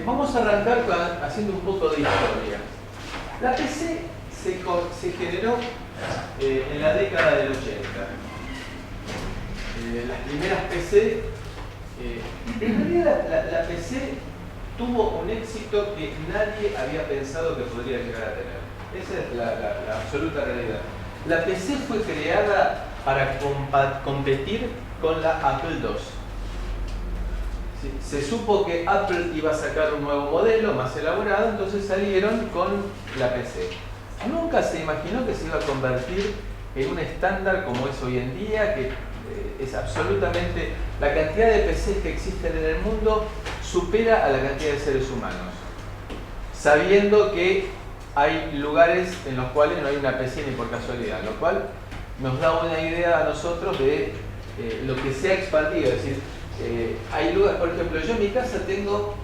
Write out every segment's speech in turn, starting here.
Vamos a arrancar haciendo un poco de historia. La PC se generó en la década del 80. Las primeras PC, en realidad la PC tuvo un éxito que nadie había pensado que podría llegar a tener. Esa es la absoluta realidad. La PC fue creada para competir con la Apple II. Se supo que Apple iba a sacar un nuevo modelo más elaborado, entonces salieron con la PC. Nunca se imaginó que se iba a convertir en un estándar como es hoy en día, que es absolutamente... La cantidad de PCs que existen en el mundo supera a la cantidad de seres humanos. Sabiendo que hay lugares en los cuales no hay una PC ni por casualidad, lo cual nos da una idea a nosotros de lo que se ha expandido. Es decir, hay lugares, por ejemplo, yo en mi casa tengo,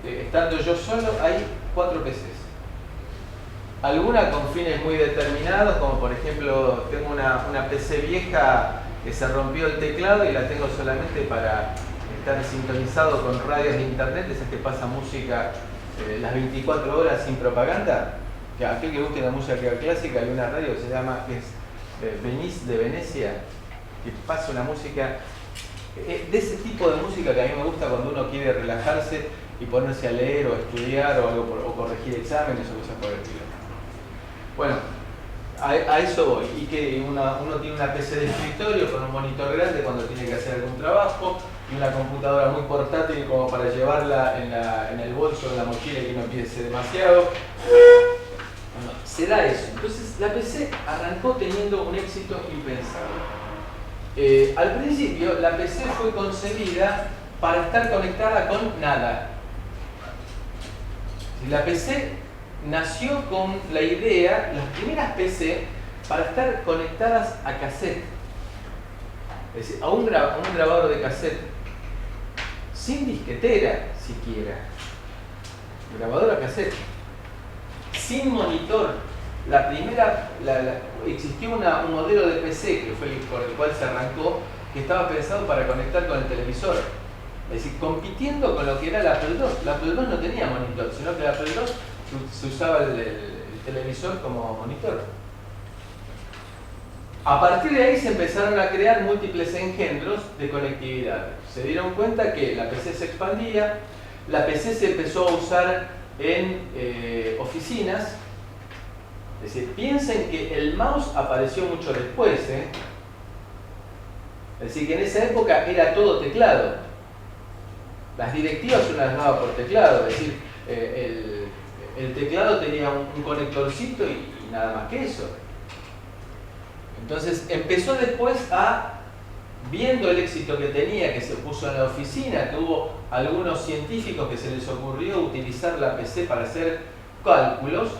estando yo solo, hay 4 PCs. Algunas con fines muy determinados, como por ejemplo, tengo una PC vieja que se rompió el teclado y la tengo solamente para estar sintonizado con radios de internet, esas que pasa música las 24 horas sin propaganda. Que aquel que guste la música clásica, hay una radio que se llama, que es Venice de Venecia, que pasa una música de ese tipo de música que a mí me gusta cuando uno quiere relajarse y ponerse a leer o a estudiar o, o corregir exámenes o cosas por el estilo. Bueno, a eso voy. Y que uno tiene una PC de escritorio con un monitor grande cuando tiene que hacer algún trabajo y una computadora muy portátil como para llevarla en el bolso, en la mochila y que no piense demasiado. Bueno, se da eso. Entonces la PC arrancó teniendo un éxito impensable. Al principio la PC fue concebida para estar conectada con nada. La PC nació con la idea, las primeras PC, para estar conectadas a cassette. Es decir, a un grabador de cassette. Sin disquetera siquiera. Grabador a cassette. Sin monitor. La primera, existió un modelo de PC que fue por el cual se arrancó, que estaba pensado para conectar con el televisor. Es decir, compitiendo con lo que era la Apple II. La Apple II no tenía monitor, sino que la Apple II se usaba el televisor como monitor. A partir de ahí se empezaron a crear múltiples engendros de conectividad. Se dieron cuenta que la PC se expandía, la PC se empezó a usar en oficinas. Es decir, piensen que el mouse apareció mucho después. Es decir, que en esa época era todo teclado. Las directivas uno las daba por teclado. Es decir, el teclado tenía un conectorcito y nada más que eso. Entonces empezó después viendo el éxito que tenía, que se puso en la oficina, que hubo algunos científicos que se les ocurrió utilizar la PC para hacer cálculos.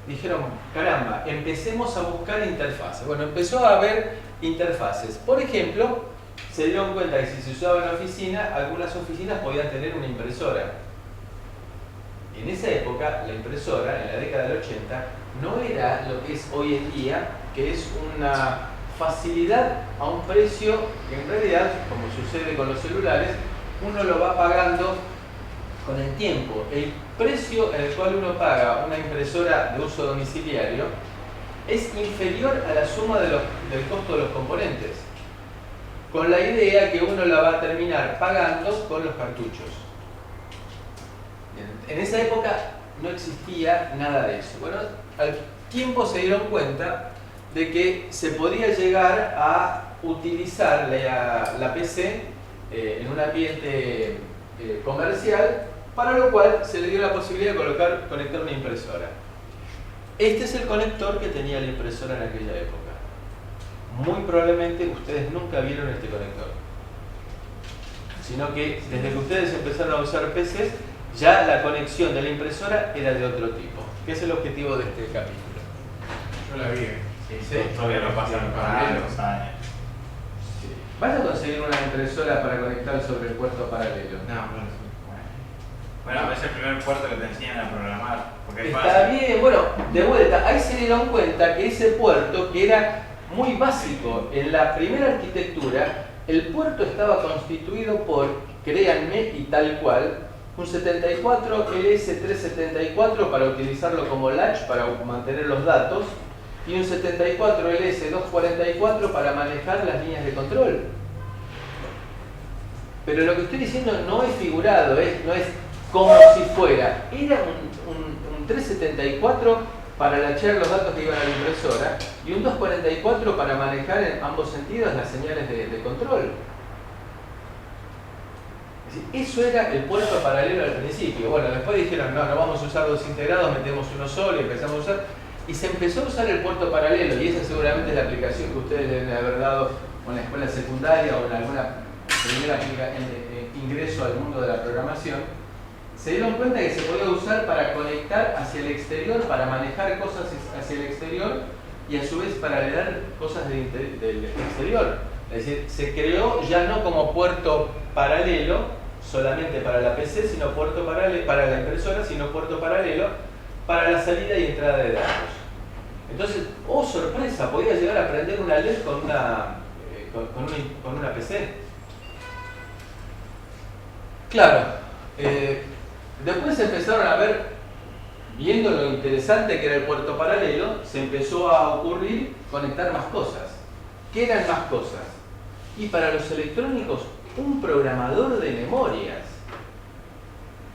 Dijeron, caramba, empecemos a buscar interfaces. Bueno, empezó a haber interfaces. Por ejemplo, se dieron cuenta que si se usaba en la oficina, algunas oficinas podían tener una impresora. En esa época, la impresora, en la década del 80, no era lo que es hoy en día, que es una facilidad a un precio que en realidad, como sucede con los celulares, uno lo va pagando con el tiempo. El precio en el cual uno paga una impresora de uso domiciliario es inferior a la suma del costo de los componentes, con la idea que uno la va a terminar pagando con los cartuchos. En esa época no existía nada de eso. Bueno, al tiempo se dieron cuenta de que se podía llegar a utilizar la PC en un ambiente comercial, para lo cual se le dio la posibilidad de conectar una impresora. Este es el conector que tenía la impresora en aquella época. Muy probablemente ustedes nunca vieron este conector, sino que desde que ustedes empezaron a usar PCs, ya la conexión de la impresora era de otro tipo. ¿Qué es el objetivo de este capítulo? Yo la vi. Sí. Todavía no pasan paralelos. Sí. ¿Vas a conseguir una impresora para conectar sobre el puerto paralelo? No, bueno, es el primer puerto que te enseñan a programar. Porque es Está fácil. bien, bueno, de vuelta, ahí se dieron cuenta que ese puerto, que era muy básico en la primera arquitectura, el puerto estaba constituido por, créanme y tal cual, un 74 LS374 para utilizarlo como latch para mantener los datos, y un 74 LS244 para manejar las líneas de control. Pero lo que estoy diciendo no es figurado, no es como si fuera. Era un 374 para latchear los datos que iban a la impresora y un 244 para manejar en ambos sentidos las señales de control. Es decir, eso era el puerto paralelo al principio. Bueno, después dijeron, no vamos a usar dos integrados, metemos uno solo y empezamos a usar. Y se empezó a usar el puerto paralelo, y esa seguramente es la aplicación que ustedes deben haber dado en la escuela secundaria o en alguna primera ingreso al mundo de la programación. Se dieron cuenta que se podía usar para conectar hacia el exterior, para manejar cosas hacia el exterior y a su vez para leer cosas del exterior. Es decir, se creó ya no como puerto paralelo solamente para la PC, sino puerto paralelo para la impresora, sino puerto paralelo para la salida y entrada de datos. Entonces, oh sorpresa, podía llegar a prender una LED con una PC. Claro, después empezaron a ver, viendo lo interesante que era el puerto paralelo, se empezó a ocurrir conectar más cosas. ¿Qué eran más cosas? Y para los electrónicos, un programador de memorias.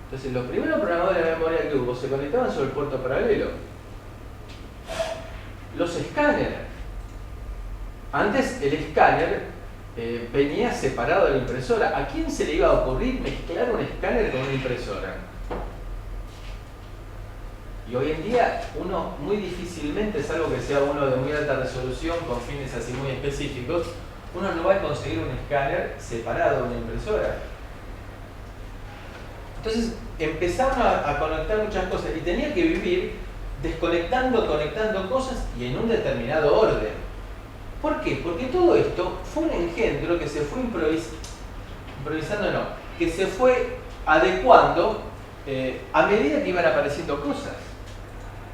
Entonces, los primeros programadores de memoria que hubo se conectaban sobre el puerto paralelo. Los escáneres. Antes el escáner venía separado de la impresora. ¿A quién se le iba a ocurrir mezclar un escáner con una impresora? Y hoy en día uno muy difícilmente, salvo que sea uno de muy alta resolución con fines así muy específicos, uno no va a conseguir un escáner separado de una impresora. Entonces empezaron a conectar muchas cosas y tenía que vivir desconectando, conectando cosas y en un determinado orden. ¿Por qué? Porque todo esto fue un engendro que se fue improvisando, que se fue adecuando a medida que iban apareciendo cosas.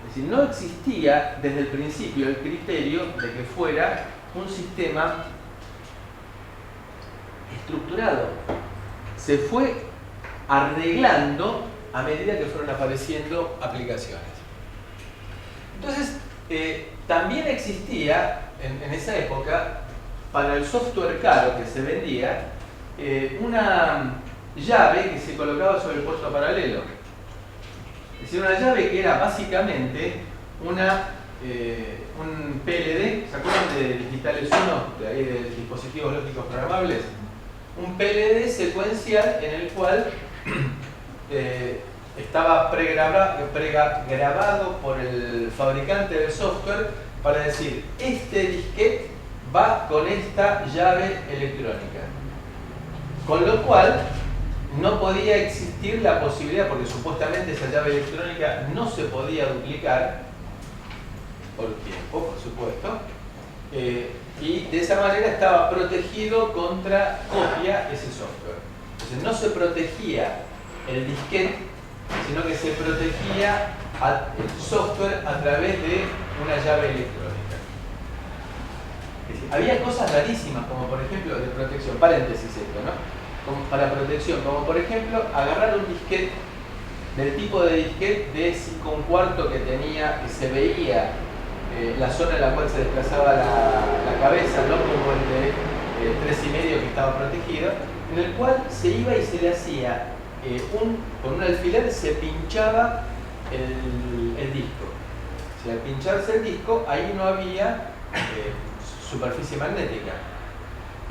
Es decir, no existía desde el principio el criterio de que fuera un sistema estructurado. Se fue arreglando a medida que fueron apareciendo aplicaciones. Entonces, también existía en esa época, para el software caro que se vendía, una llave que se colocaba sobre el puerto paralelo. Es decir, una llave que era básicamente un PLD, ¿se acuerdan de Digitales 1? De ahí de dispositivos lógicos programables. Un PLD secuencial en el cual estaba pregrabado por el fabricante del software para decir, este disquete va con esta llave electrónica. Con lo cual, no podía existir la posibilidad, porque supuestamente esa llave electrónica no se podía duplicar, por tiempo, por supuesto, y de esa manera estaba protegido contra copia ese software. Entonces no se protegía el disquete, sino que se protegía el software a través de una llave electrónica. Es decir, había cosas rarísimas, como por ejemplo, de protección, paréntesis esto, ¿no? Como para protección, como por ejemplo, agarrar un disquete del tipo de disquete de 5/4 que tenía, que se veía la zona en la cual se desplazaba la cabeza, no como el de 3,5 que estaba protegido, en el cual se iba y se le hacía con un alfiler se pinchaba el disco. Si al pincharse el disco, ahí no había superficie magnética.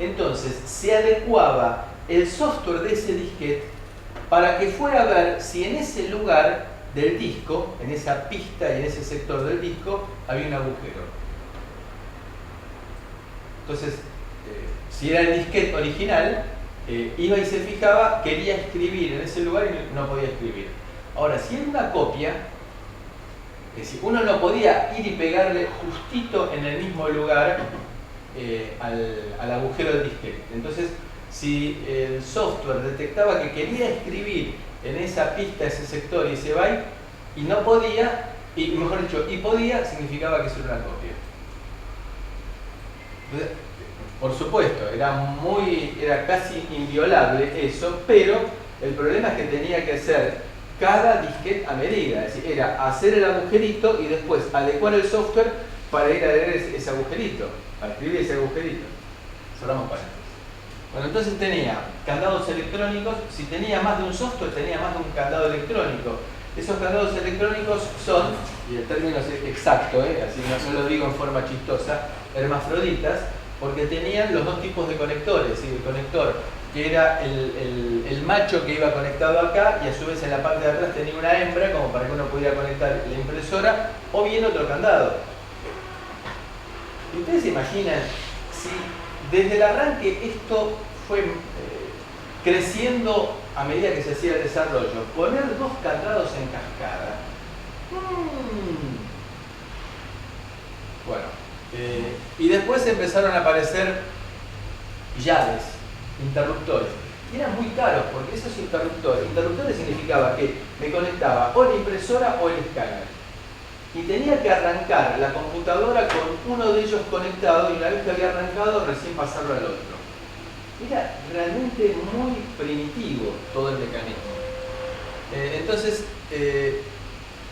Entonces se adecuaba el software de ese disquete para que fuera a ver si en ese lugar del disco, en esa pista y en ese sector del disco, había un agujero. Entonces, si era el disquete original, iba y se fijaba, quería escribir en ese lugar y no podía escribir. Ahora, si era una copia, es decir, uno no podía ir y pegarle justito en el mismo lugar al agujero del disquete. Entonces, si el software detectaba que quería escribir en esa pista, ese sector y ese byte, y no podía, y mejor dicho, y podía, significaba que eso era una copia. Entonces, por supuesto, era casi inviolable eso, pero El problema es que tenía que hacer cada disquete a medida, es decir, era hacer el agujerito y después adecuar el software para ir a leer ese agujerito, para escribir ese agujerito. Cerramos paréntesis. Bueno, entonces tenía candados electrónicos. Si tenía más de un software, tenía más de un candado electrónico. Esos candados electrónicos son, y el término es exacto, así no lo digo en forma chistosa, hermafroditas, porque tenían los dos tipos de conectores. ¿Sí? El conector que era el macho que iba conectado acá, y a su vez en la parte de atrás tenía una hembra, como para que uno pudiera conectar la impresora, o bien otro candado. ¿Y ustedes se imaginan si desde el arranque esto fue creciendo a medida que se hacía el desarrollo? Poner dos candados en cascada. Bueno, y después empezaron a aparecer llaves, interruptores. Y eran muy caros porque esos interruptores significaba que me conectaba o la impresora o el escáner. Y tenía que arrancar la computadora con uno de ellos conectado, y una vez que había arrancado recién pasarlo al otro. Era realmente muy primitivo todo el mecanismo. Entonces,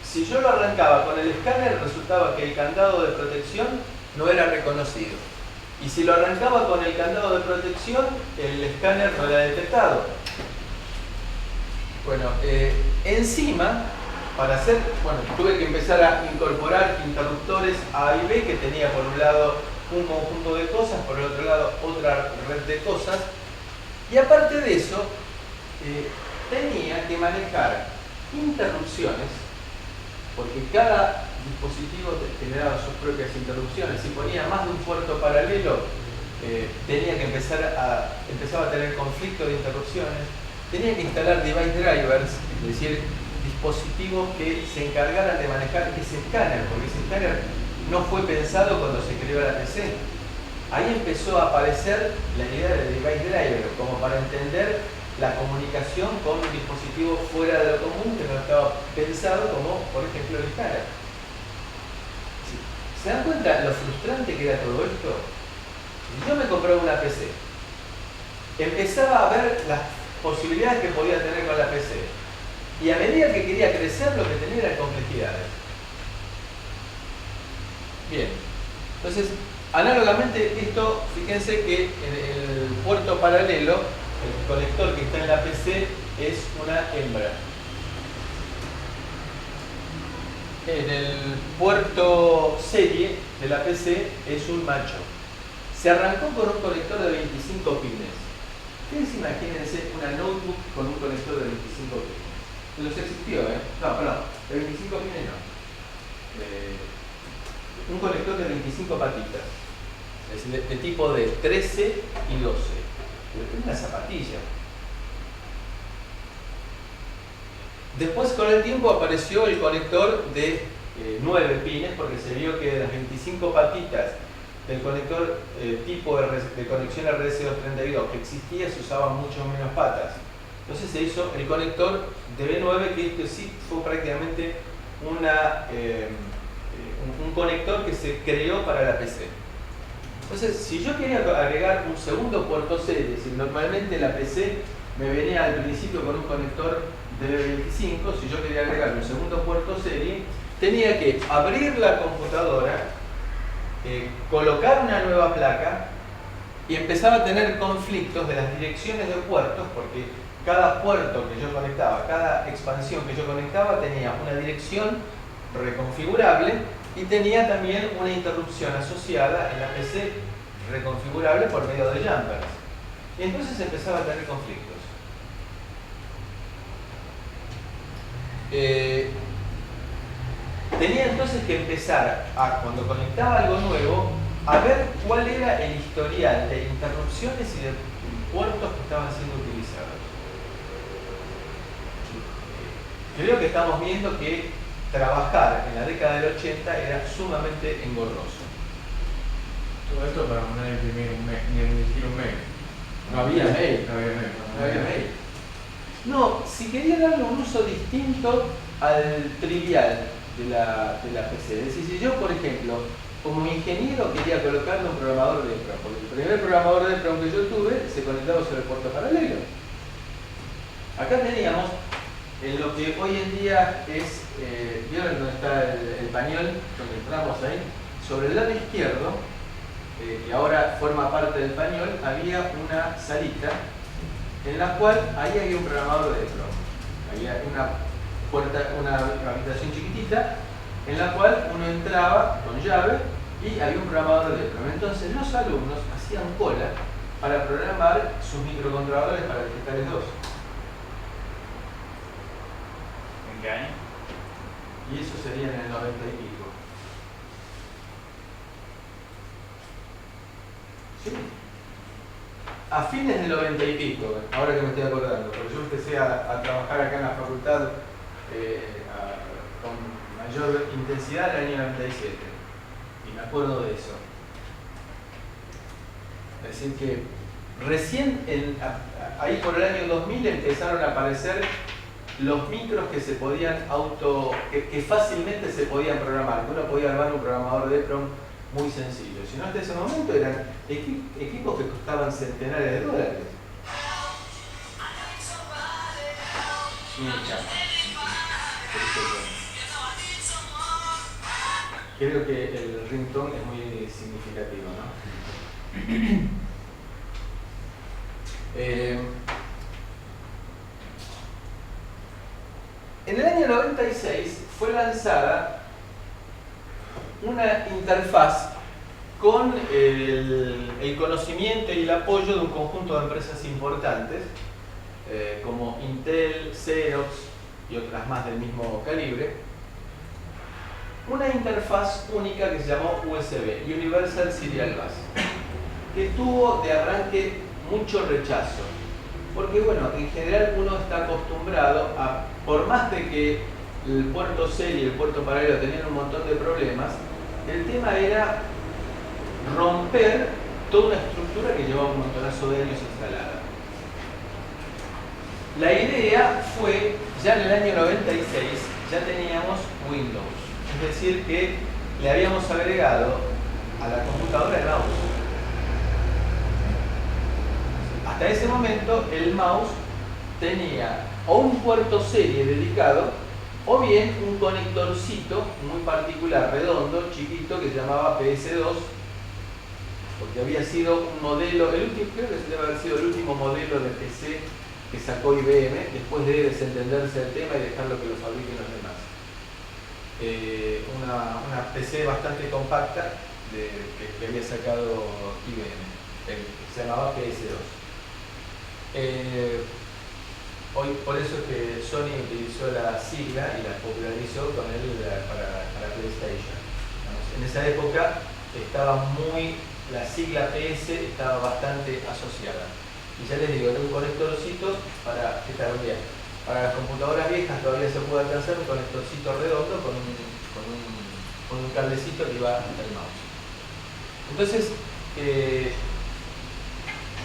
si yo lo arrancaba con el escáner, resultaba que el candado de protección no era reconocido. Y si lo arrancaba con el candado de protección, el escáner no era detectado. Bueno, encima, para hacer, bueno, tuve que empezar a incorporar interruptores A y B, que tenía por un lado un conjunto de cosas, por el otro lado otra red de cosas, y aparte de eso, tenía que manejar interrupciones, porque cada dispositivo generaba sus propias interrupciones. Si ponía más de un puerto paralelo, tenía que empezaba a tener conflicto de interrupciones. Tenía que instalar device drivers, es decir, dispositivos que se encargaran de manejar ese escáner, porque ese escáner no fue pensado cuando se creó la PC. Ahí empezó a aparecer la idea del device driver, como para entender la comunicación con un dispositivo fuera de lo común que no estaba pensado, como por ejemplo el escáner. ¿Se dan cuenta lo frustrante que era todo esto? Yo me compraba una PC, empezaba a ver las posibilidades que podía tener con la PC, y a medida que quería crecer, lo que tenía eran complejidades. Bien, entonces, análogamente esto, fíjense que en el puerto paralelo, el conector que está en la PC es una hembra. En el puerto serie de la PC es un macho. Se arrancó con un conector de 25 pines. Ustedes imagínense una notebook con un conector de 25 pines. Los existió, No, perdón, de 25 pines no. Un conector de 25 patitas. Es de tipo de 13 y 12. Una zapatilla. Después, con el tiempo, apareció el conector de 9 pines, porque se vio que de las 25 patitas del conector tipo de conexión RS232 que existía, se usaban mucho menos patas. Entonces se hizo el conector de B9, que este sí fue prácticamente un conector que se creó para la PC. Entonces, si yo quería agregar un segundo puerto serie, si normalmente la PC me venía al principio con un conector de B25, si yo quería agregar un segundo puerto serie, tenía que abrir la computadora, colocar una nueva placa, y empezaba a tener conflictos de las direcciones de puertos, porque cada puerto que yo conectaba, cada expansión que yo conectaba tenía una dirección reconfigurable y tenía también una interrupción asociada en la PC reconfigurable por medio de jumpers. Y entonces empezaba a tener conflictos. Tenía entonces que empezar cuando conectaba algo nuevo, a ver cuál era el historial de interrupciones y de puertos que estaban siendo utilizados. Creo que estamos viendo que trabajar en la década del 80 era sumamente engorroso. Todo esto para mandar a imprimir un mail, ni emitir un mail. No había mail. No había mail. No, si quería darle un uso distinto al trivial de la PC. Es decir, si yo, por ejemplo, como ingeniero quería colocarle un programador de EPROM, porque el primer programador de EPROM que yo tuve se conectaba sobre el puerto paralelo. Acá teníamos en lo que hoy en día es, ¿vieron dónde está el pañol? Donde entramos ahí. Sobre el lado izquierdo, que ahora forma parte del pañol, había una salita en la cual ahí había un programador de EEPROM. Había una puerta, una habitación chiquitita en la cual uno entraba con llave y había un programador de EEPROM. Entonces los alumnos hacían cola para programar sus microcontroladores para digitales 2. ¿En qué año? Y eso sería en el 90 y pico. ¿Sí? A fines del 90 y pico, ahora que me estoy acordando, porque yo empecé a trabajar acá en la facultad con mayor intensidad en el año 97. Y me acuerdo de eso. Es decir que recién, ahí por el año 2000 empezaron a aparecer los micros que se podían que fácilmente se podían programar, que uno podía armar un programador de EEPROM muy sencillo. Si no, hasta ese momento eran equipos que costaban centenares de dólares. Creo que el ringtone es muy significativo, ¿no? En el año 96 fue lanzada una interfaz con el conocimiento y el apoyo de un conjunto de empresas importantes como Intel, Xerox y otras más del mismo calibre. Una interfaz única que se llamó USB, Universal Serial Bus, que tuvo de arranque mucho rechazo. Porque bueno, en general uno está acostumbrado a, por más de que el puerto serie y el puerto paralelo tenían un montón de problemas, el tema era romper toda una estructura que llevaba un montonazo de años instalada. La idea fue, ya en el año 96, ya teníamos Windows. Es decir, que le habíamos agregado a la computadora el mouse. Hasta ese momento el mouse tenía o un puerto serie dedicado o bien un conectorcito muy particular, redondo, chiquito, que se llamaba PS2, porque había sido un modelo, creo que debe haber sido el último modelo de PC que sacó IBM después de desentenderse del tema y dejarlo que lo fabriquen los demás. Una PC bastante compacta que había sacado IBM, se llamaba PS2. Hoy por eso es que Sony utilizó la sigla y la popularizó con él para PlayStation. En esa época la sigla PS estaba bastante asociada. Y ya les digo, era un conectorcito para las computadoras viejas todavía se puede alcanzar un conectorcito redondo con un cablecito que iba hasta el mouse. Entonces,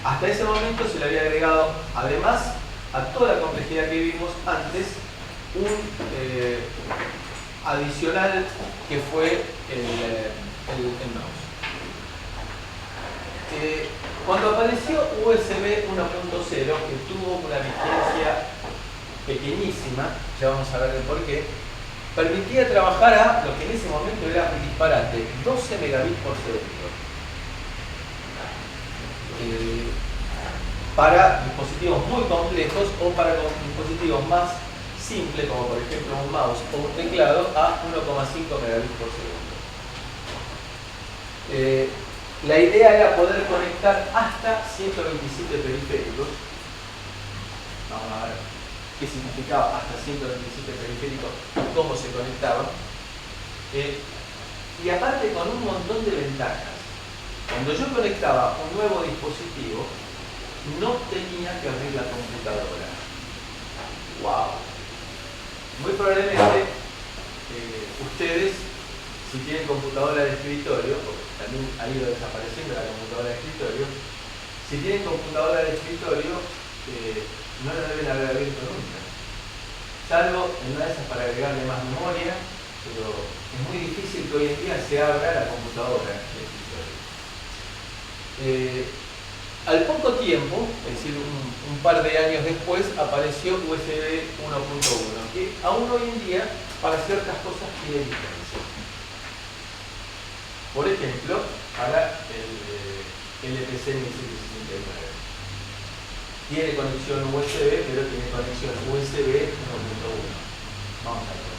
hasta ese momento se le había agregado, además, a toda la complejidad que vimos antes, un adicional que fue el mouse. Cuando apareció USB 1.0, que tuvo una vigencia pequeñísima, ya vamos a ver el porqué, permitía trabajar a lo que en ese momento era un disparate, 12 megabits por segundo. Para dispositivos muy complejos o para dispositivos más simples, como por ejemplo un mouse o un teclado, a 1,5 megabits por segundo. La idea era poder conectar hasta 127 periféricos. Vamos a ver qué significaba hasta 127 periféricos, cómo se conectaban. Y aparte con un montón de ventajas. Cuando yo conectaba un nuevo dispositivo, no tenía que abrir la computadora. ¡Wow! Muy probablemente ustedes, si tienen computadora de escritorio, porque también ha ido desapareciendo la computadora de escritorio, si tienen computadora de escritorio, no la deben haber abierto nunca. Salvo en una de esas para agregarle más memoria, pero es muy difícil que hoy en día se abra la computadora de escritorio. Al poco tiempo, es decir, un par de años después, apareció USB 1.1, que aún hoy en día para ciertas cosas tiene diferencia. Por ejemplo, para el LPC 1769. Tiene conexión USB, pero tiene conexión USB 1.1. Vamos a ver.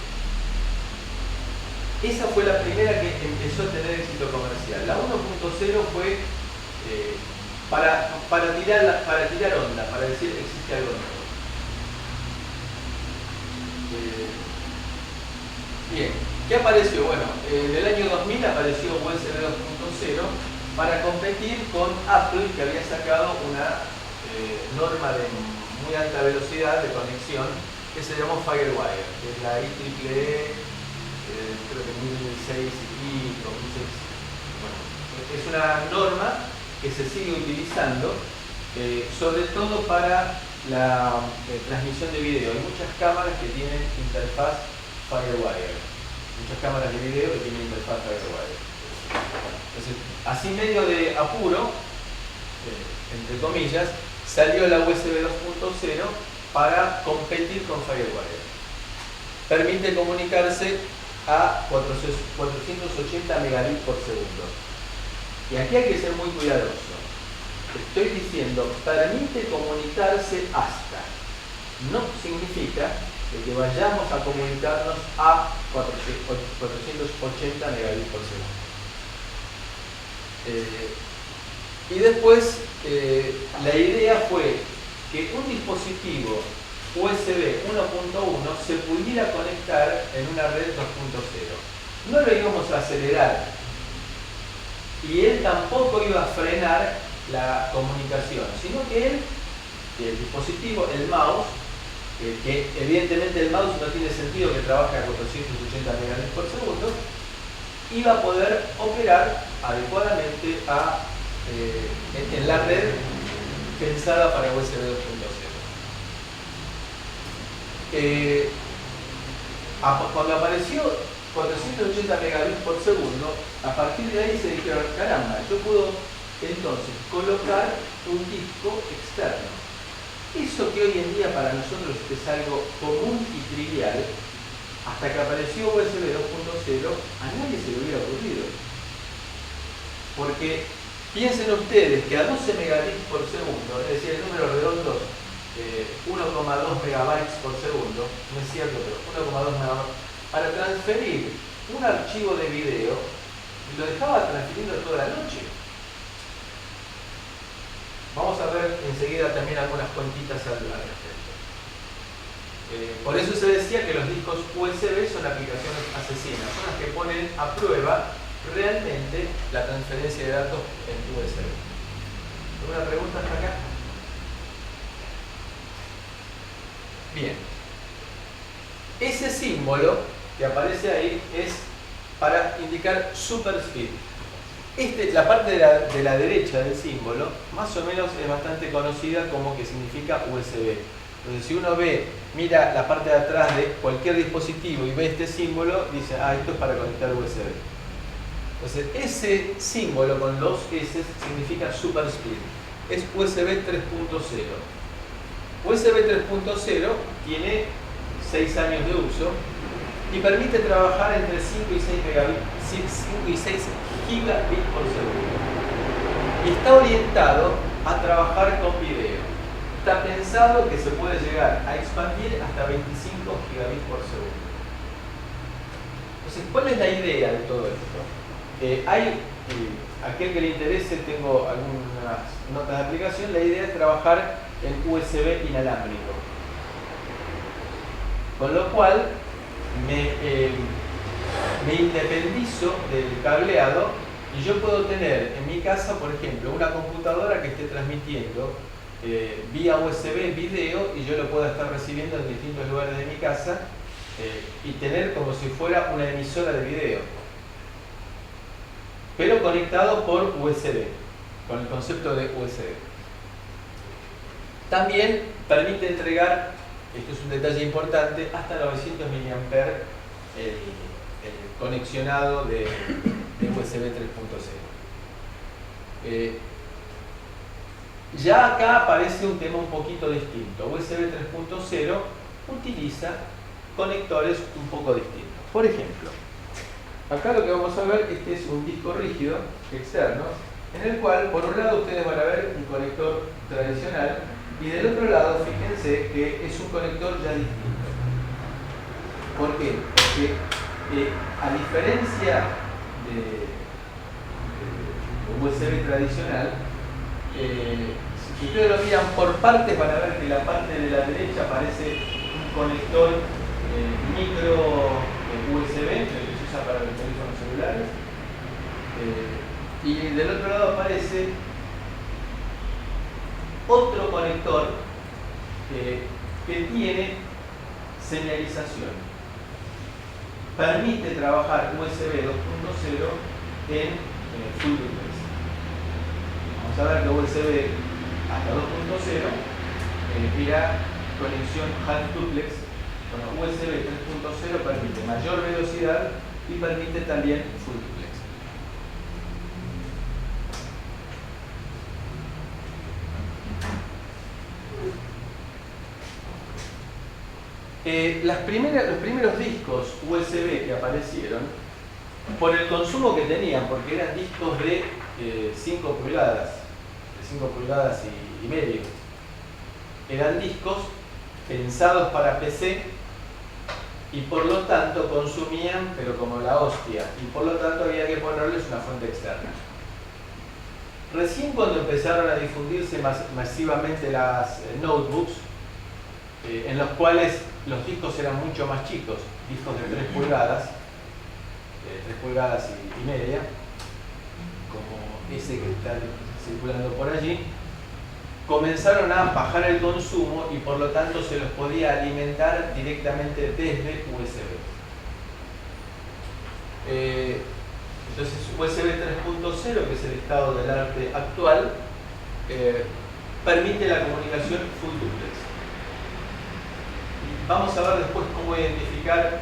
Esa fue la primera que empezó a tener éxito comercial. La 1.0 fue para tirar onda, para decir existe algo nuevo. Bien, ¿qué apareció? Bueno, en el año 2000 apareció USB 2.0 para competir con Apple, que había sacado una norma de muy alta velocidad de conexión que se llamó Firewire, que es la IEEE, creo que 1006 y 2006. Bueno, es una norma que se sigue utilizando, sobre todo para la transmisión de video. Hay muchas cámaras que tienen interfaz Firewire, muchas cámaras de video que tienen interfaz Firewire. Entonces, así medio de apuro, entre comillas, salió la USB 2.0 para competir con Firewire. Permite comunicarse a 480 megabits por segundo. Y aquí hay que ser muy cuidadoso. Estoy diciendo, permite comunicarse hasta. No significa que vayamos a comunicarnos a 480 megabits por segundo. Y después, la idea fue que un dispositivo USB 1.1 se pudiera conectar en una red 2.0. No lo íbamos a acelerar y él tampoco iba a frenar la comunicación, sino que el dispositivo, el mouse, que evidentemente el mouse no tiene sentido que trabaje a 480 megabits por segundo, iba a poder operar adecuadamente en la red pensada para USB 2.0. Cuando apareció 480 megabits por segundo, a partir de ahí se dijeron, caramba, yo puedo entonces colocar un disco externo. Eso que hoy en día para nosotros es algo común y trivial, hasta que apareció USB 2.0, a nadie se le hubiera ocurrido. Porque piensen ustedes que a 12 megabits por segundo, es decir, el número redondo 1,2 megabytes por segundo, no es cierto, pero 1,2 megabytes, para transferir un archivo de video, lo dejaba transfiriendo toda la noche. Vamos a ver enseguida también algunas cuentitas al respecto. Por eso se decía que los discos USB son aplicaciones asesinas, son las que ponen a prueba realmente la transferencia de datos en USB. ¿Alguna pregunta hasta acá? Bien. Ese símbolo que aparece ahí es para indicar super speed. La parte de la derecha del símbolo más o menos es bastante conocida como que significa USB. Entonces si uno mira la parte de atrás de cualquier dispositivo y ve este símbolo, dice, esto es para conectar USB. Entonces ese símbolo con dos S significa super speed. Es USB 3.0. USB 3.0 tiene 6 años de uso y permite trabajar entre 5 y 6 gigabits por segundo. Y está orientado a trabajar con video. Está pensado que se puede llegar a expandir hasta 25 gigabits por segundo. Entonces, ¿cuál es la idea de todo esto? Aquel que le interese, tengo algunas notas de aplicación. La idea es trabajar en USB inalámbrico. Con lo cual, me independizo del cableado y yo puedo tener en mi casa, por ejemplo, una computadora que esté transmitiendo vía USB video y yo lo puedo estar recibiendo en distintos lugares de mi casa y tener como si fuera una emisora de video, pero conectado por USB, con el concepto de USB. También permite entregar, esto es un detalle importante, hasta 900 mAh el conexionado de USB 3.0. Ya acá aparece un tema un poquito distinto. USB 3.0 utiliza conectores un poco distintos. Por ejemplo, acá lo que vamos a ver es un disco rígido externo, en el cual por un lado ustedes van a ver un conector tradicional y del otro lado fíjense que es un conector ya distinto. ¿Por qué? Porque a diferencia de USB tradicional, si ustedes lo miran por partes van a ver que la parte de la derecha aparece un conector micro USB, que se usa para los teléfonos celulares, y del otro lado aparece otro conector que tiene señalización. Permite trabajar USB 2.0 en full duplex. Vamos a ver que USB hasta 2.0 era conexión half duplex. Bueno, USB 3.0 permite mayor velocidad y permite también full duplex. Los primeros discos USB que aparecieron, por el consumo que tenían, porque eran discos de 5 pulgadas, de 5 pulgadas y medio, eran discos pensados para PC y por lo tanto consumían, pero como la hostia, y por lo tanto había que ponerles una fuente externa. Recién cuando empezaron a difundirse masivamente las notebooks, en los cuales los discos eran mucho más chicos, discos de 3 pulgadas, 3 pulgadas y media, como ese que está circulando por allí, comenzaron a bajar el consumo y por lo tanto se los podía alimentar directamente desde USB. Entonces USB 3.0, que es el estado del arte actual, permite la comunicación full duplex. Vamos a ver después cómo identificar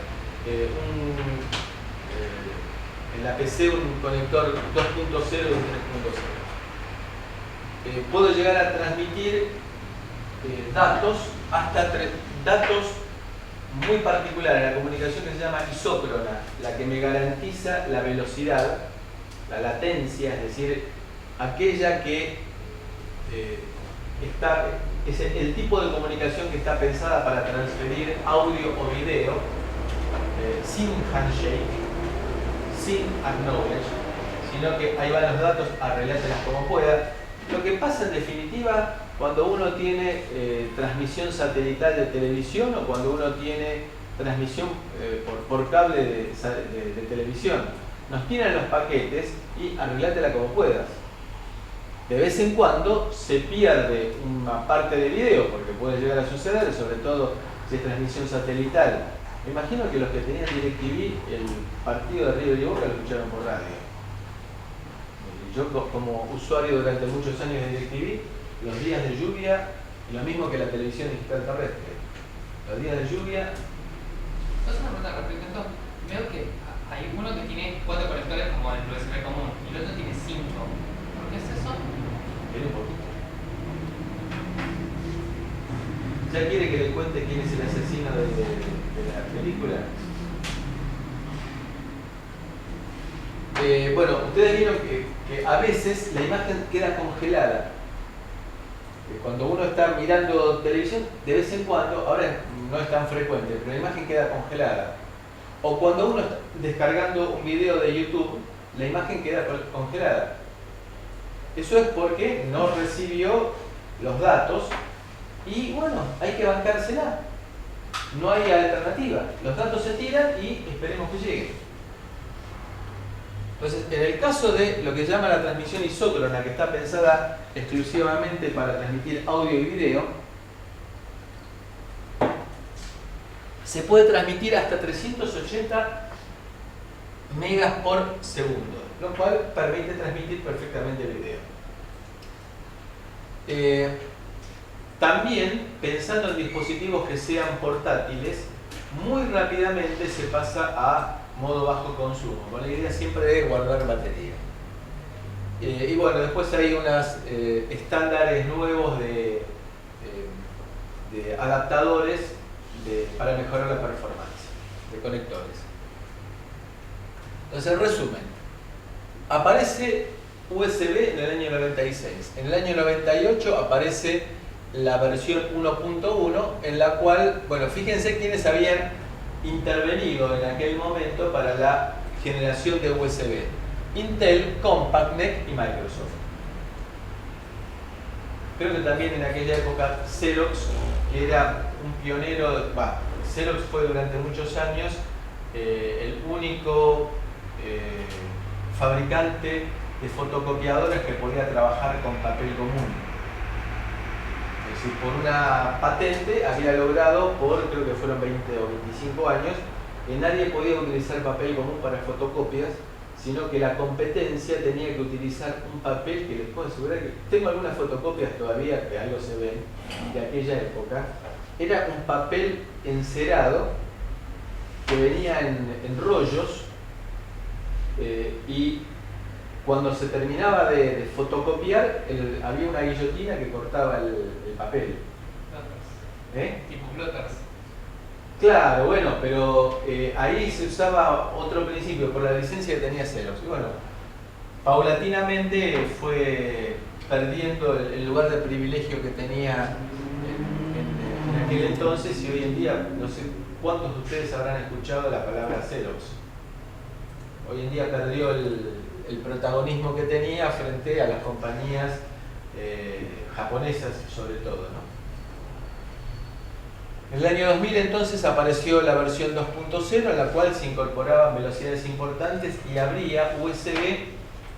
en la PC un conector 2.0 y un 3.0. Puedo llegar a transmitir datos, datos muy particulares, la comunicación que se llama isócrona, la que me garantiza la velocidad, la latencia, es decir, aquella que es el tipo de comunicación que está pensada para transferir audio o video sin handshake, sin acknowledge, sino que ahí van los datos, arreglátelas como pueda. Lo que pasa en definitiva cuando uno tiene transmisión satelital de televisión o cuando uno tiene transmisión por cable de televisión. Nos tiran los paquetes y arreglátela como puedas. De vez en cuando se pierde una parte del video, porque puede llegar a suceder, sobre todo si es transmisión satelital. Me imagino que los que tenían DirecTV, el partido de River y Boca lo escucharon por radio. Yo como usuario durante muchos años de DirecTV, los días de lluvia, lo mismo que la televisión digital terrestre. Los días de lluvia... Entonces una pregunta respecto a esto. Veo que hay uno que tiene 4 conectores como el USB común y el otro tiene 5. ¿Por qué es eso? Espera un poquito. ¿Ya quiere que le cuente quién es el asesino de la película? Bueno, ustedes vieron que a veces la imagen queda congelada. Cuando uno está mirando televisión, de vez en cuando, ahora no es tan frecuente, pero la imagen queda congelada. O cuando uno está descargando un video de YouTube, la imagen queda congelada. Eso es porque no recibió los datos y bueno, hay que bancársela. No hay alternativa. Los datos se tiran y esperemos que lleguen. Entonces, en el caso de lo que se llama la transmisión isócrona, que está pensada exclusivamente para transmitir audio y video, se puede transmitir hasta 380 megas por segundo, lo cual permite transmitir perfectamente video. También, pensando en dispositivos que sean portátiles, muy rápidamente se pasa a modo bajo consumo, con la idea siempre de guardar batería. Y bueno, después hay unos estándares nuevos de adaptadores para mejorar la performance de conectores. Entonces, en resumen, aparece USB en el año 96. En el año 98 aparece la versión 1.1, en la cual, bueno, fíjense quiénes habían intervenido en aquel momento para la generación de USB. Intel, CompactNet y Microsoft. Creo que también en aquella época Xerox, que era un pionero, Xerox fue durante muchos años el único fabricante de fotocopiadoras que podía trabajar con papel común. Es decir, por una patente había logrado, creo que fueron 20 o 25 años, que nadie podía utilizar papel común para fotocopias, sino que la competencia tenía que utilizar un papel que les puedo asegurar que tengo algunas fotocopias todavía, que algo se ven, de aquella época. Era un papel encerado que venía en rollos y cuando se terminaba de fotocopiar había una guillotina que cortaba el papel. Tipo plotters. Claro, bueno, pero ahí se usaba otro principio por la licencia que tenía Xerox. Y bueno, paulatinamente fue perdiendo el lugar de privilegio que tenía en aquel entonces, y hoy en día, no sé cuántos de ustedes habrán escuchado la palabra Xerox. Hoy en día perdió el protagonismo que tenía frente a las compañías japonesas, sobre todo, ¿no? En el año 2000 entonces apareció la versión 2.0, en la cual se incorporaban velocidades importantes y habría USB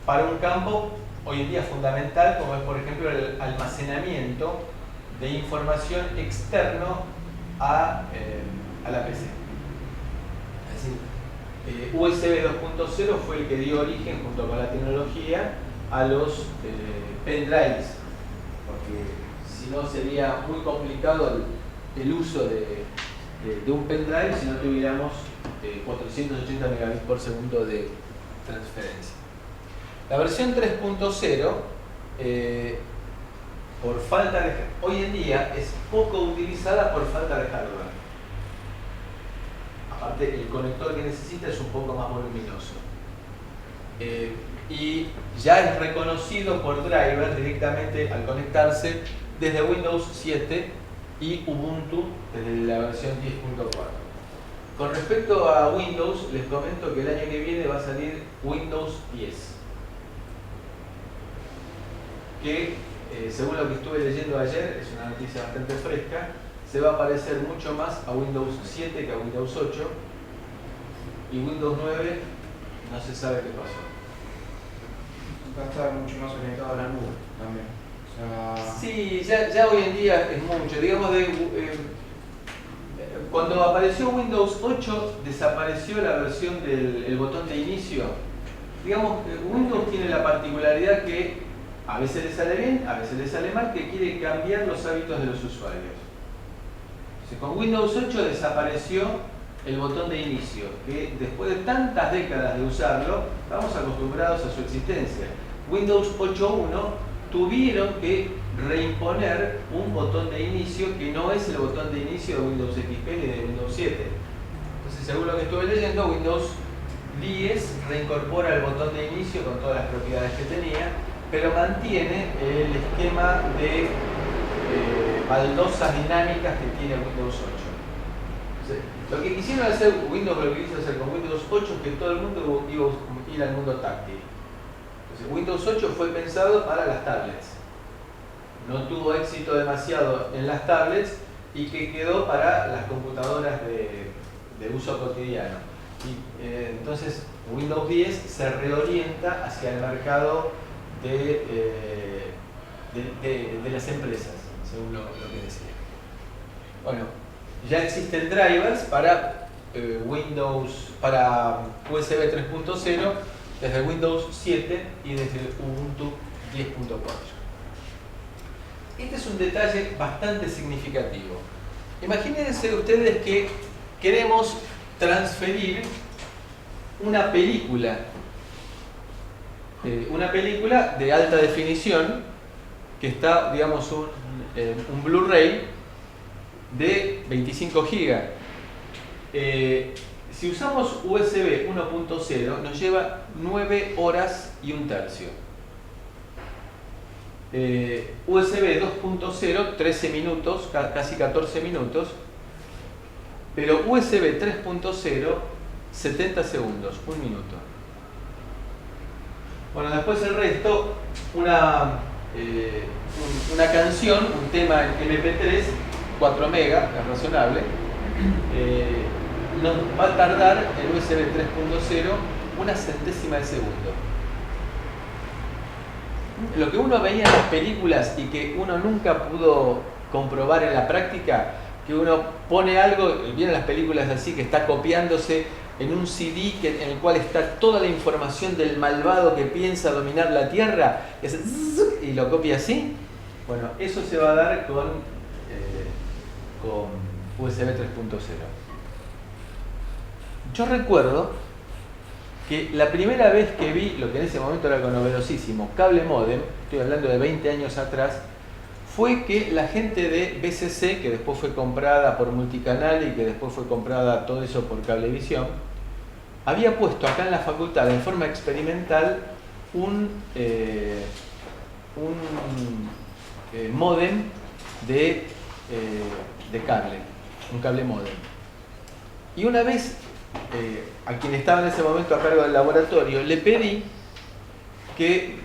para un campo hoy en día fundamental, como es por ejemplo el almacenamiento de información externo a la PC. Es decir, USB 2.0 fue el que dio origen, junto con la tecnología, a los pendrives, porque si no sería muy complicado el uso de un pendrive si no tuviéramos 480 megabits por segundo de transferencia. La versión 3.0, por falta de, hoy en día es poco utilizada por falta de hardware. Aparte, el conector que necesita es un poco más voluminoso. Y ya es reconocido por drivers directamente al conectarse desde Windows 7 y Ubuntu desde la versión 10.4. Con respecto a Windows, les comento que el año que viene va a salir Windows 10, que según lo que estuve leyendo ayer, es una noticia bastante fresca, se va a parecer mucho más a Windows 7 que a Windows 8, y Windows 9 no se sabe qué pasó. Va a estar mucho más orientado a la nube también. Sí, ya hoy en día es mucho. Digamos, cuando apareció Windows 8, desapareció la versión del botón de inicio. Digamos, Windows tiene la particularidad que a veces le sale bien, a veces le sale mal, que quiere cambiar los hábitos de los usuarios. Entonces, con Windows 8 desapareció el botón de inicio, que después de tantas décadas de usarlo, estamos acostumbrados a su existencia. Windows 8.1 tuvieron que reimponer un botón de inicio que no es el botón de inicio de Windows XP ni de Windows 7. Entonces, según lo que estuve leyendo, Windows 10 reincorpora el botón de inicio con todas las propiedades que tenía, pero mantiene el esquema de baldosas dinámicas que tiene Windows 8. Entonces, lo que quisieron hacer Windows, lo que quiso hacer con Windows 8 es que todo el mundo iba a ir al mundo táctil. Entonces, Windows 8 fue pensado para las tablets. No tuvo éxito demasiado en las tablets y que quedó para las computadoras de uso cotidiano. Y, entonces, Windows 10 se reorienta hacia el mercado de las empresas, según lo que decía. Bueno, ya existen drivers para para USB 3.0 desde Windows 7 y desde Ubuntu 10.4. Este es un detalle bastante significativo. Imagínense ustedes que queremos transferir una película una película de alta definición que está, digamos, un Blu-ray de 25 GB. Si usamos USB 1.0 nos lleva 9 horas y un tercio. USB 2.0 13 minutos, casi 14 minutos. Pero USB 3.0 70 segundos, 1 minuto. Bueno, después el resto, una canción, un tema en MP3, 4 megas, es razonable. Nos va a tardar el USB 3.0 una centésima de segundo. Lo que uno veía en las películas y que uno nunca pudo comprobar en la práctica, que uno pone algo, vienen las películas así, que está copiándose en un CD en el cual está toda la información del malvado que piensa dominar la Tierra, y hace zzz, y lo copia así. Bueno, eso se va a dar con USB 3.0. Yo recuerdo que la primera vez que vi lo que en ese momento era novedosísimo, cable modem, estoy hablando de 20 años atrás, fue que la gente de BCC, que después fue comprada por Multicanal y que después fue comprada todo eso por Cablevisión, había puesto acá en la facultad en forma experimental un módem de cable, un cable módem. Y una vez a quien estaba en ese momento a cargo del laboratorio le pedí que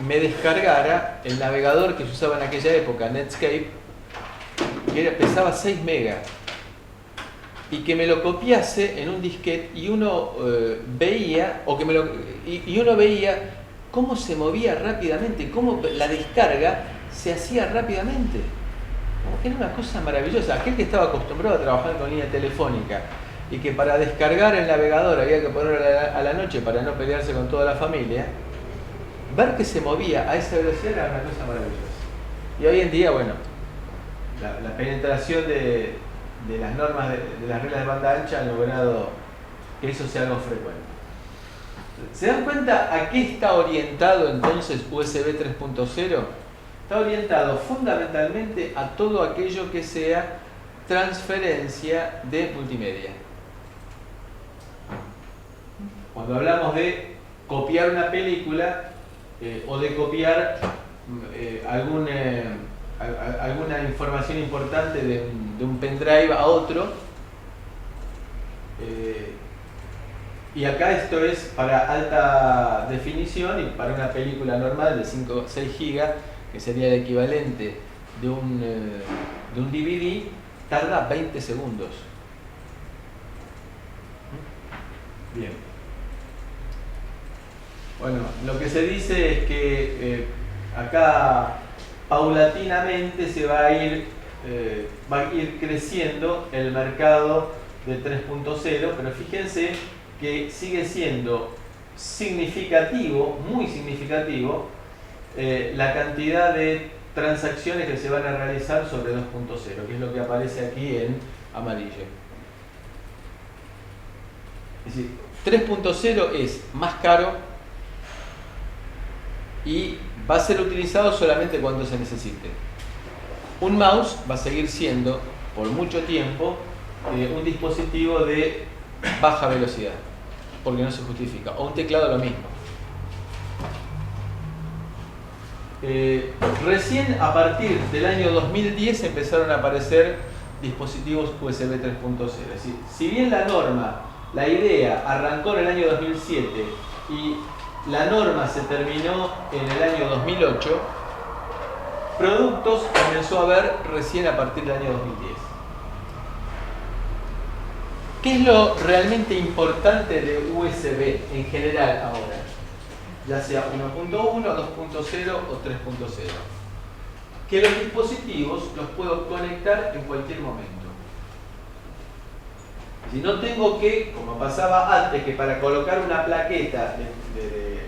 me descargara el navegador que se usaba en aquella época, Netscape, que pesaba 6 megas, y que me lo copiase en un disquete, y uno veía cómo se movía rápidamente, cómo la descarga se hacía rápidamente. Era una cosa maravillosa. Aquel que estaba acostumbrado a trabajar con línea telefónica y que para descargar el navegador había que ponerlo a la noche para no pelearse con toda la familia, ver que se movía a esa velocidad era una cosa maravillosa. Y hoy en día, bueno, la penetración de las normas de las reglas de banda ancha han logrado que eso sea algo frecuente. ¿Se dan cuenta a qué está orientado entonces USB 3.0? Está orientado fundamentalmente a todo aquello que sea transferencia de multimedia. Cuando hablamos de copiar una película o de copiar alguna información importante de un pendrive a otro, y acá esto es para alta definición y para una película normal de 5 o 6 GB, que sería el equivalente de un DVD, tarda 20 segundos. Bien. Bueno, lo que se dice es que acá paulatinamente se va a ir creciendo el mercado de 3.0, pero fíjense que sigue siendo significativo, muy significativo, la cantidad de transacciones que se van a realizar sobre 2.0, que es lo que aparece aquí en amarillo. Es decir, 3.0 es más caro y va a ser utilizado solamente cuando se necesite. Un mouse va a seguir siendo, por mucho tiempo, un dispositivo de baja velocidad, porque no se justifica. O un teclado lo mismo. Recién a partir del año 2010 empezaron a aparecer dispositivos USB 3.0. Es decir, si bien la norma, la idea arrancó en el año 2007 y la norma se terminó en el año 2008, productos comenzó a ver recién a partir del año 2010. ¿Qué es lo realmente importante de USB en general ahora? Ya sea 1.1, 2.0 o 3.0. Que los dispositivos los puedo conectar en cualquier momento. Si no tengo que, como pasaba antes, que para colocar una plaqueta de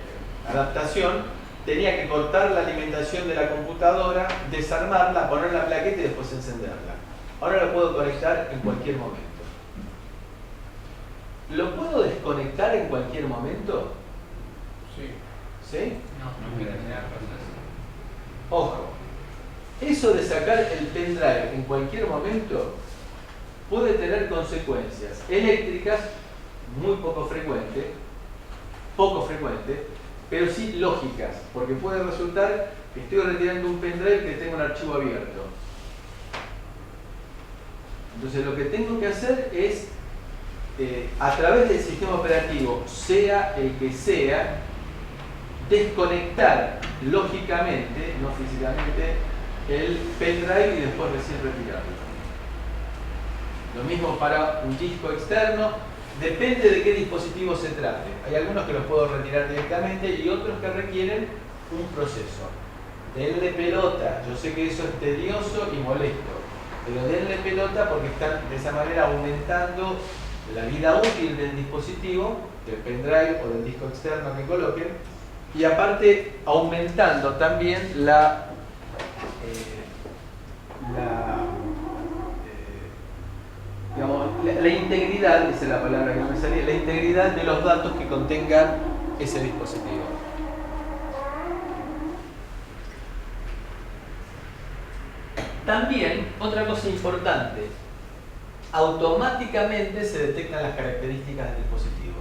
adaptación tenía que cortar la alimentación de la computadora, desarmarla, poner la plaqueta y después encenderla. Ahora lo puedo conectar en cualquier momento. ¿Lo puedo desconectar en cualquier momento? Sí. ¿Sí? No quiero generar proceso. Ojo, eso de sacar el pendrive en cualquier momento puede tener consecuencias eléctricas muy poco frecuentes, pero sí lógicas, porque puede resultar que estoy retirando un pendrive que tengo un archivo abierto. Entonces lo que tengo que hacer es, a través del sistema operativo, sea el que sea, desconectar lógicamente, no físicamente, el pendrive y después recién retirarlo. Lo mismo para un disco externo, depende de qué dispositivo se trate. Hay algunos que los puedo retirar directamente y otros que requieren un proceso. Denle pelota, yo sé que eso es tedioso y molesto, pero denle pelota porque están de esa manera aumentando la vida útil del dispositivo, del pendrive o del disco externo que coloquen, y aparte aumentando también la integridad, esa es la palabra que no me salía, la integridad de los datos que contenga ese dispositivo. También, otra cosa importante, automáticamente se detectan las características del dispositivo.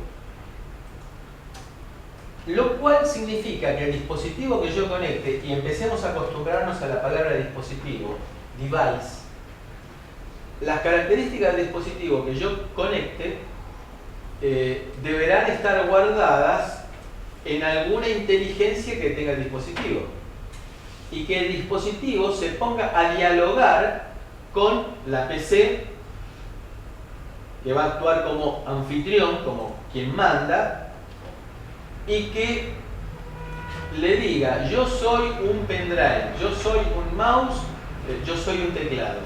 Lo cual significa que el dispositivo que yo conecte, y empecemos a acostumbrarnos a la palabra dispositivo, device, las características del dispositivo que yo conecte deberán estar guardadas en alguna inteligencia que tenga el dispositivo. Y que el dispositivo se ponga a dialogar con la PC, que va a actuar como anfitrión, como quien manda, y que le diga: yo soy un pendrive, yo soy un mouse, yo soy un teclado.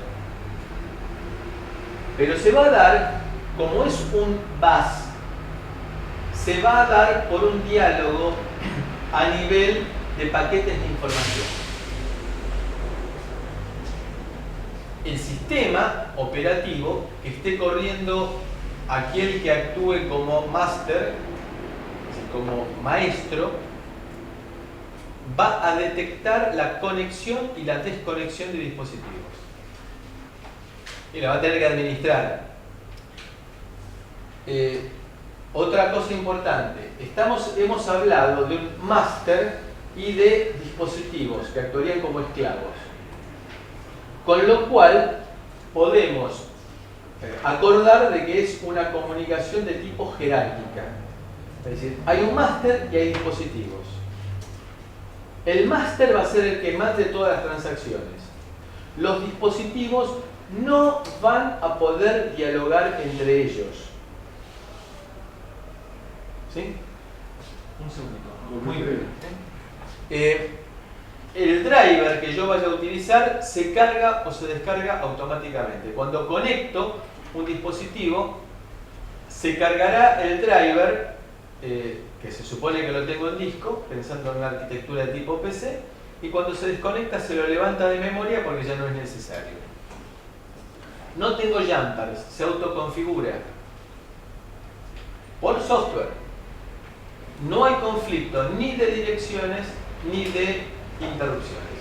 Pero se va a dar, como es un bus, se va a dar por un diálogo a nivel de paquetes de información. El sistema operativo que esté corriendo aquel que actúe como master, como maestro, va a detectar la conexión y la desconexión de dispositivos. Y la va a tener que administrar. Otra cosa importante, hemos hablado de un máster y de dispositivos que actuarían como esclavos. Con lo cual podemos acordar de que es una comunicación de tipo jerárquica. Es decir, hay un máster y hay dispositivos. El máster va a ser el que mande todas las transacciones. Los dispositivos no van a poder dialogar entre ellos. ¿Sí? Un segundito. Muy breve. El driver que yo vaya a utilizar se carga o se descarga automáticamente. Cuando conecto un dispositivo, se cargará el driver, que se supone que lo tengo en disco, pensando en la arquitectura de tipo PC, y cuando se desconecta se lo levanta de memoria porque ya no es necesario. No tengo jumpers, se autoconfigura por software. No hay conflicto ni de direcciones ni de interrupciones.